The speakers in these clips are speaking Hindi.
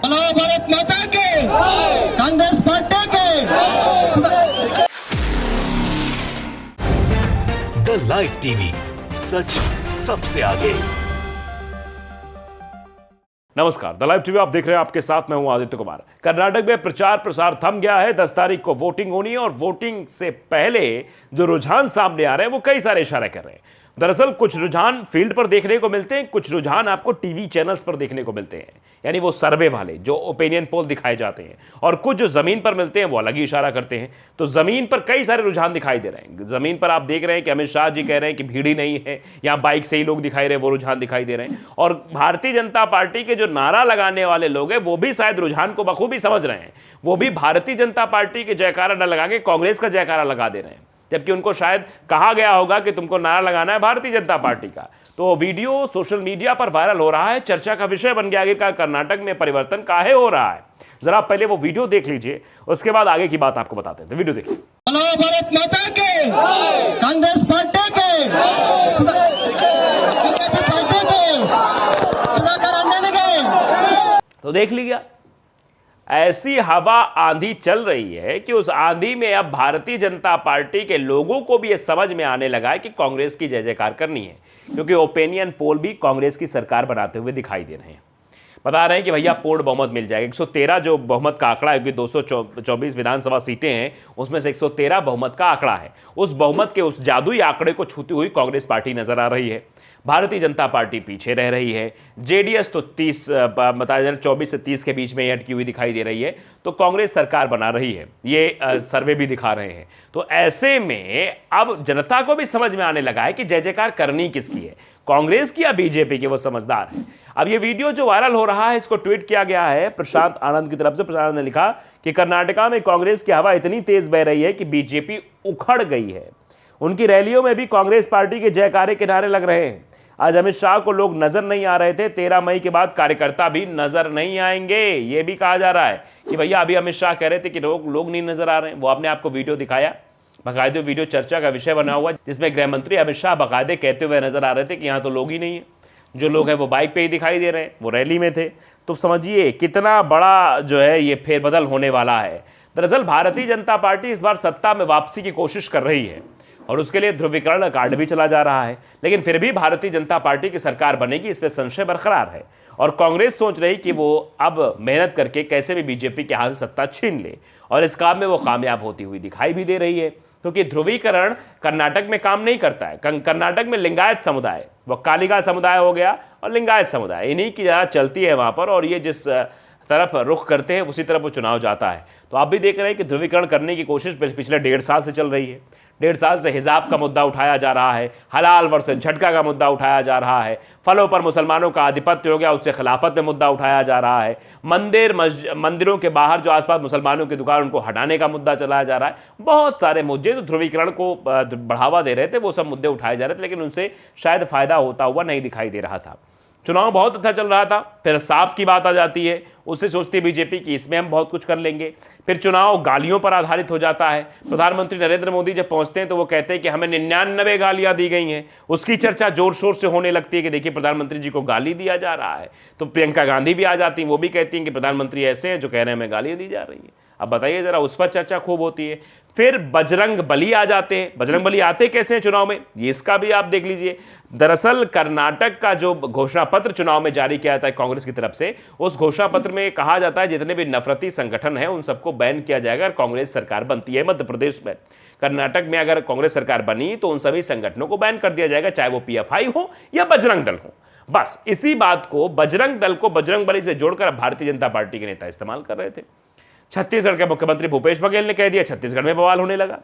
बोलो भारत माता के, कांग्रेस पार्टी के। द लाइव टीवी, सच सबसे आगे। नमस्कार, द लाइव टीवी आप देख रहे हैं। आपके साथ मैं हूं आदित्य कुमार। कर्नाटक में प्रचार प्रसार थम गया है। 10 तारीख को वोटिंग होनी है और वोटिंग से पहले जो रुझान सामने आ रहे हैं वो कई सारे इशारे कर रहे हैं। दरअसल कुछ रुझान फील्ड पर देखने को मिलते हैं, कुछ रुझान आपको टीवी चैनल्स पर देखने को मिलते हैं, यानी वो सर्वे वाले जो ओपिनियन पोल दिखाए जाते हैं, और कुछ जो जमीन पर मिलते हैं वो अलग ही इशारा करते हैं। तो जमीन पर कई सारे रुझान दिखाई दे रहे हैं। जमीन पर आप देख रहे हैं कि अमित शाह जी कह रहे हैं कि भीड़ ही नहीं है, यहाँ बाइक से ही लोग दिखाई रहे, वो रुझान दिखाई दे रहे हैं। और भारतीय जनता पार्टी के जो नारा लगाने वाले लोग हैं वो भी शायद रुझान को बखूबी समझ रहे हैं। वो भी भारतीय जनता पार्टी के जयकारा न लगा के कांग्रेस का जयकारा लगा दे रहे हैं, जबकि उनको शायद कहा गया होगा कि तुमको नारा लगाना है भारतीय जनता पार्टी का। तो वीडियो सोशल मीडिया पर वायरल हो रहा है, चर्चा का विषय बन गया कि कर्नाटक में परिवर्तन काहे हो रहा है। जरा पहले वो वीडियो देख लीजिए, उसके बाद आगे की बात आपको बताते हैं। तो वीडियो देखिए। बोलो भारत माता के, कांग्रेस पार्टी के, बीजेपी पार्टी के, सुधाकर आंदोलन के। तो देख लिया, ऐसी हवा आंधी चल रही है कि उस आंधी में अब भारतीय जनता पार्टी के लोगों को भी यह समझ में आने लगा है कि कांग्रेस की जय जयकार करनी है, क्योंकि ओपिनियन पोल भी कांग्रेस की सरकार बनाते हुए दिखाई दे रहे हैं। बता रहे हैं कि भैया पूर्ण बहुमत मिल जाएगा। 113 जो बहुमत का आंकड़ा है, क्योंकि 224 विधानसभा सीटें हैं, उसमें से 113 बहुमत का आंकड़ा है। उस बहुमत के उस जादुई आंकड़े को छूती हुई कांग्रेस पार्टी नजर आ रही है। भारतीय जनता पार्टी पीछे रह रही है। जेडीएस तो 30 बताया जाए 24 से 30 के बीच में अटकी हुई दिखाई दे रही है। तो कांग्रेस सरकार बना रही है, ये सर्वे भी दिखा रहे हैं। तो ऐसे में अब जनता को भी समझ में आने लगा है कि जय जयकार करनी किसकी है, कांग्रेस की या बीजेपी की। वो समझदार है। अब ये वीडियो जो वायरल हो रहा है, इसको ट्वीट किया गया है प्रशांत आनंद की तरफ से। प्रशांत आनंद ने लिखा कि कर्नाटका में कांग्रेस की हवा इतनी तेज बह रही है कि बीजेपी उखड़ गई है। उनकी रैलियों में भी कांग्रेस पार्टी के जयकारे के नारे लग रहे हैं। आज अमित शाह को लोग नजर नहीं आ रहे थे, 13 मई के बाद कार्यकर्ता भी नजर नहीं आएंगे। ये भी कहा जा रहा है कि भैया अभी अमित शाह कह रहे थे कि लोग नहीं नजर आ रहे हैं। वो आपने आपको वीडियो दिखाया, बाकायदे वीडियो चर्चा का विषय बना हुआ, जिसमें गृह मंत्री अमित शाह बाकायदे कहते हुए नजर आ रहे थे कि यहाँ तो लोग ही नहीं है, जो लोग हैं वो बाइक पे ही दिखाई दे रहे हैं, वो रैली में थे। तो समझिए कितना बड़ा जो है ये फेरबदल होने वाला है। दरअसल भारतीय जनता पार्टी इस बार सत्ता में वापसी की कोशिश कर रही है और उसके लिए ध्रुवीकरण कार्ड भी चला जा रहा है, लेकिन फिर भी भारतीय जनता पार्टी की सरकार बनेगी, इस पर संशय बरकरार है। और कांग्रेस सोच रही कि वो अब मेहनत करके कैसे भी बीजेपी के हाथ से सत्ता छीन ले, और इस काम में वो कामयाब होती हुई दिखाई भी दे रही है, क्योंकि ध्रुवीकरण कर्नाटक में काम नहीं करता है। कर्नाटक में लिंगायत समुदाय, वो कालिका समुदाय हो गया और लिंगायत समुदाय, इन्हीं की ज़्यादा चलती है वहाँ पर, और ये जिस तरफ रुख करते हैं उसी तरफ वो चुनाव जाता है। तो आप भी देख रहे हैं कि ध्रुवीकरण करने की कोशिश पिछले 1.5 साल से चल रही है। 1.5 साल से हिजाब का मुद्दा उठाया जा रहा है, हलाल वर्सेस झटका का मुद्दा उठाया जा रहा है, फलों पर मुसलमानों का आधिपत्य हो गया उससे खिलाफत में मुद्दा उठाया जा रहा है, मंदिरों के बाहर जो आसपास मुसलमानों की दुकान उनको हटाने का मुद्दा चलाया जा रहा है। बहुत सारे मुद्दे जो ध्रुवीकरण को बढ़ावा दे रहे थे वो सब मुद्दे उठाए जा रहे थे, लेकिन उनसे शायद फायदा होता हुआ नहीं दिखाई दे रहा था। चुनाव बहुत अच्छा चल रहा था, फिर सांप की बात आ जाती है, उससे सोचती बीजेपी कि इसमें हम बहुत कुछ कर लेंगे। फिर चुनाव गालियों पर आधारित हो जाता है। प्रधानमंत्री नरेंद्र मोदी जब पहुंचते हैं तो वो कहते हैं कि हमें 99 गालियां दी गई हैं। उसकी चर्चा जोर शोर से होने लगती है कि देखिए प्रधानमंत्री जी को गाली दिया जा रहा है। तो प्रियंका गांधी भी आ जाती हैं, वो भी कहती हैं कि प्रधानमंत्री ऐसे हैं जो कह रहे हैं हमें गालियां दी जा रही हैं। अब बताइए जरा, उस पर चर्चा खूब होती है। फिर बजरंग बली आ जाते हैं। बजरंग बली आते कैसे हैं चुनाव में, ये इसका भी आप देख लीजिए। दरअसल कर्नाटक का जो घोषणा पत्र चुनाव में जारी किया जाता है कांग्रेस की तरफ से, उस घोषणा पत्र में कहा जाता है जितने भी नफरती संगठन हैं उन सबको बैन किया जाएगा अगर कांग्रेस सरकार बनती है मध्य प्रदेश में। कर्नाटक में अगर कांग्रेस सरकार बनी तो उन सभी संगठनों को बैन कर दिया जाएगा, चाहे वो पीएफआई हो या बजरंग दल हो। बस इसी बात को, बजरंग दल को बजरंग बली से जोड़कर भारतीय जनता पार्टी के नेता इस्तेमाल कर रहे थे। छत्तीसगढ़ के मुख्यमंत्री भूपेश बघेल ने कह दिया, छत्तीसगढ़ में बवाल होने लगा।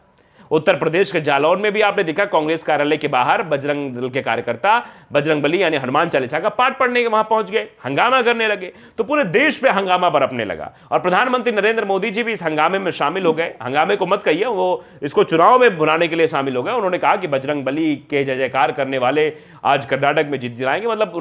उत्तर प्रदेश के जालौन में भी आपने देखा कांग्रेस कार्यालय के बाहर बजरंग दल के कार्यकर्ता बजरंग बली यानी हनुमान चालीसा का पाठ पढ़ने के वहां पहुंच गए, हंगामा करने लगे। तो पूरे देश पे हंगामा बरपने लगा और प्रधानमंत्री नरेंद्र मोदी जी भी इस हंगामे में शामिल हो गए। हंगामे को मत कहिए, वो इसको चुनाव में भुनाने के लिए शामिल हो गए। उन्होंने कहा कि बजरंग बली के जय जयकार करने वाले आज कर्नाटक में जीत दिलाएंगे। मतलब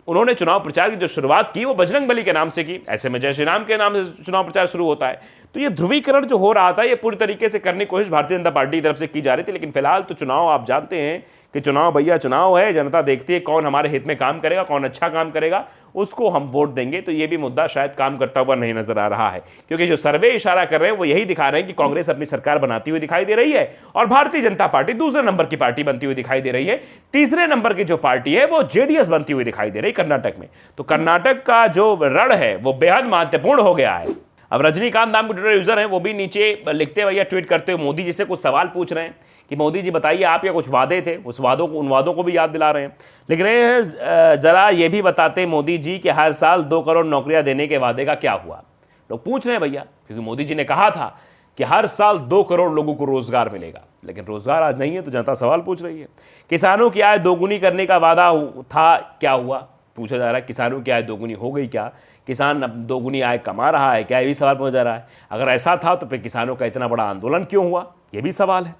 उन्होंने चुनाव प्रचार की जो शुरुआत की वो बजरंग बली के नाम से की। ऐसे में जय श्री राम के नाम से चुनाव प्रचार शुरू होता है। तो ये ध्रुवीकरण जो हो रहा था ये पूरी तरीके से करने की कोशिश भारतीय जनता पार्टी की तरफ से की जा रही थी। लेकिन फिलहाल तो चुनाव आप जानते हैं कि चुनाव भैया चुनाव है, जनता देखती है कौन हमारे हित में काम करेगा, कौन अच्छा काम करेगा, उसको हम वोट देंगे। तो ये भी मुद्दा शायद काम करता हुआ नहीं नजर आ रहा है, क्योंकि जो सर्वे इशारा कर रहे हैं वो यही दिखा रहे हैं कि कांग्रेस अपनी सरकार बनाती हुई दिखाई दे रही है और भारतीय जनता पार्टी दूसरे नंबर की पार्टी बनती हुई दिखाई दे रही है। तीसरे नंबर की जो पार्टी है वो जेडीएस बनती हुई दिखाई दे रही कर्नाटक में। तो कर्नाटक का जो रण है वो बेहद महत्वपूर्ण हो गया है। अब रजनीकांत नाम के ट्विटर यूजर हैं, वो भी नीचे लिखते हुए या ट्वीट करते हुए मोदी जी से कुछ सवाल पूछ रहे हैं कि मोदी जी बताइए आपके कुछ वादे थे, उस वादों को, उन वादों को भी याद दिला रहे हैं। लिख रहे हैं जरा ये भी बताते मोदी जी कि हर साल 2 करोड़ नौकरियां देने के वादे का क्या हुआ। लोग पूछ रहे हैं भैया, क्योंकि मोदी जी ने कहा था कि हर साल 2 करोड़ लोगों को रोजगार मिलेगा, लेकिन रोजगार आज नहीं है, तो जनता सवाल पूछ रही है। किसानों की आय दोगुनी करने का वादा था, क्या हुआ, पूछा जा रहा है। किसानों की आय दोगुनी हो गई क्या? किसान अब दोगुनी आय कमा रहा है क्या? ये भी सवाल पूछा जा रहा है। अगर ऐसा था तो फिर किसानों का इतना बड़ा आंदोलन क्यों हुआ, ये भी सवाल है।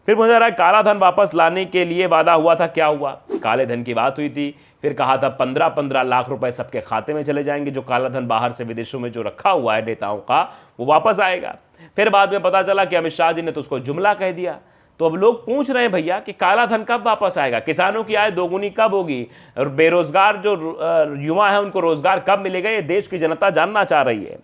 फिर पूछा जा रहा है काला धन वापस लाने के लिए वादा हुआ था, क्या हुआ? काले धन की बात हुई थी, फिर कहा था 15-15 लाख रुपए सबके खाते में चले जाएंगे, जो काला धन बाहर से विदेशों में जो रखा हुआ है नेताओं का वो वापस आएगा। फिर बाद में पता चला कि अमित शाह जी ने तो उसको जुमला कह दिया। तो अब लोग पूछ रहे हैं भैया कि काला धन कब वापस आएगा, किसानों की आय दोगुनी कब होगी, और बेरोजगार जो युवा है उनको रोजगार कब मिलेगा, ये देश की जनता जानना चाह रही है।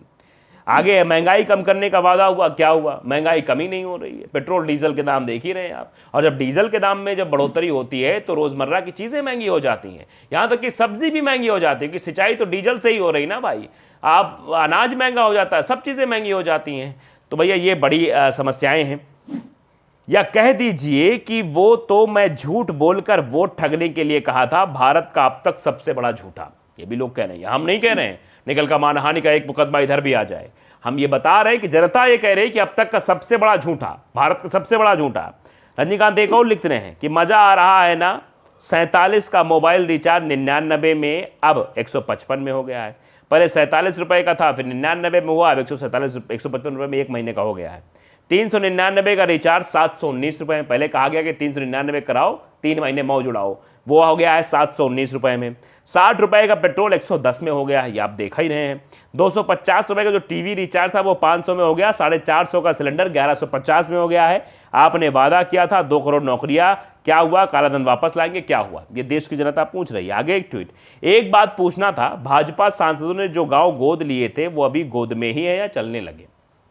आगे महंगाई कम करने का वादा हुआ, क्या हुआ? महंगाई कमी नहीं हो रही है। पेट्रोल डीजल के दाम देख ही रहे हैं आप, और जब डीजल के दाम में जब बढ़ोतरी होती है तो रोजमर्रा की चीजें महंगी हो जाती हैं, यहाँ तक कि सब्जी भी महंगी हो जाती है, क्योंकि सिंचाई तो डीजल से ही हो रही ना भाई। आप अनाज महंगा हो जाता है, सब चीजें महंगी हो जाती हैं। तो भैया ये बड़ी समस्याएं हैं। या कह दीजिए कि वो तो मैं झूठ बोलकर वोट ठगने के लिए कहा था, भारत का अब तक सबसे बड़ा झूठा। ये भी लोग कह रहे हैं, हम नहीं कह रहे हैं निकल का मानहानि का एक मुकदमा इधर भी आ जाए। हम ये बता रहे हैं कि जनता ये कह रही है कि अब तक का सबसे बड़ा झूठा, भारत का सबसे बड़ा झूठा। रजनीकांत एक और लिखते हैं कि मजा आ रहा है ना, 47 का मोबाइल रिचार्ज 99 में अब 155 में हो गया है। पहले 47 रुपए का था, फिर 99 में हुआ, अब 155 रुपए में 1 महीने का हो गया है। 399 का रिचार्ज 719 रुपए में, पहले कहा गया कि 399 कराओ 3 महीने मौज उड़ाओ, वो हो गया है 719 रुपए में। 60 रुपए का पेट्रोल 110 में हो गया है, ये आप देख ही रहे हैं। 250 रुपए का जो टीवी रिचार्ज था वो 500 में हो गया। 450 का सिलेंडर 1150 में हो गया है। आपने वादा किया था 2 करोड़ नौकरियां, क्या हुआ? काला धन वापस लाएंगे, क्या हुआ? ये देश की जनता पूछ रही है। आगे एक ट्वीट, एक बात पूछना था, भाजपा सांसदों ने जो गाँव गोद लिए थे वो अभी गोद में ही है या चलने लगे?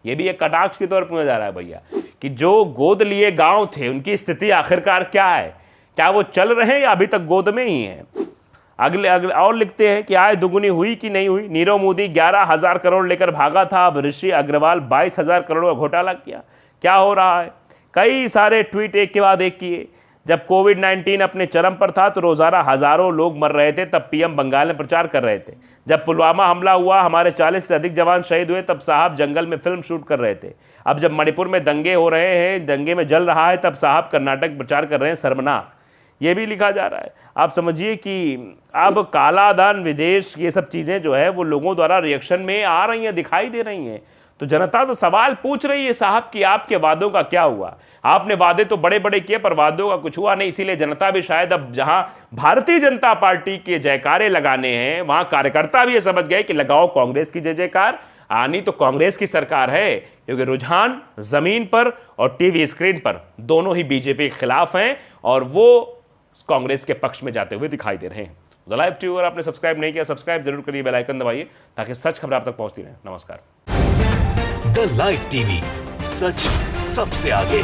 ये भी एक कटाक्ष के तौर पर पूछा जा रहा है भैया कि जो गोद लिए गांव थे उनकी स्थिति आखिरकार क्या है, क्या वो चल रहे हैं या अभी तक गोद में ही हैं? अगले और लिखते हैं कि आय दुगुनी हुई कि नहीं हुई। नीरव मोदी 11,000 करोड़ लेकर भागा था, अब ऋषि अग्रवाल 22,000 करोड़ का घोटाला किया, क्या हो रहा है? कई सारे ट्वीट एक के बाद एक किए। जब कोविड-19 अपने चरम पर था तो रोजाना हजारों लोग मर रहे थे, तब पीएम बंगाल में प्रचार कर रहे थे। जब पुलवामा हमला हुआ, हमारे 40 से अधिक जवान शहीद हुए, तब साहब जंगल में फिल्म शूट कर रहे थे। अब जब मणिपुर में दंगे हो रहे हैं, दंगे में जल रहा है, तब साहब कर्नाटक प्रचार कर रहे हैं, शर्मनाक। ये भी लिखा जा रहा है। आप समझिए कि अब काला धन, विदेश, ये सब चीज़ें जो है वो लोगों द्वारा रिएक्शन में आ रही हैं, दिखाई दे रही हैं। तो जनता तो सवाल पूछ रही है साहब कि आपके वादों का क्या हुआ? आपने वादे तो बड़े बड़े किए पर वादों का कुछ हुआ नहीं। इसीलिए जनता भी शायद अब जहां भारतीय जनता पार्टी के जयकारे लगाने हैं, वहां कार्यकर्ता भी ये समझ गए कि लगाओ कांग्रेस की जय जयकार, आनी तो कांग्रेस की सरकार है। क्योंकि रुझान जमीन पर और टीवी स्क्रीन पर दोनों ही बीजेपी के खिलाफ हैं और वो कांग्रेस के पक्ष में जाते हुए दिखाई दे रहे हैं। द लाइव टीवी अगर आपने सब्सक्राइब नहीं किया, सब्सक्राइब जरूर करिए, बेल आइकन दबाइए ताकि सच खबर आप तक पहुंचती रहे। नमस्कार। द लाइव टीवी, सच सबसे आगे।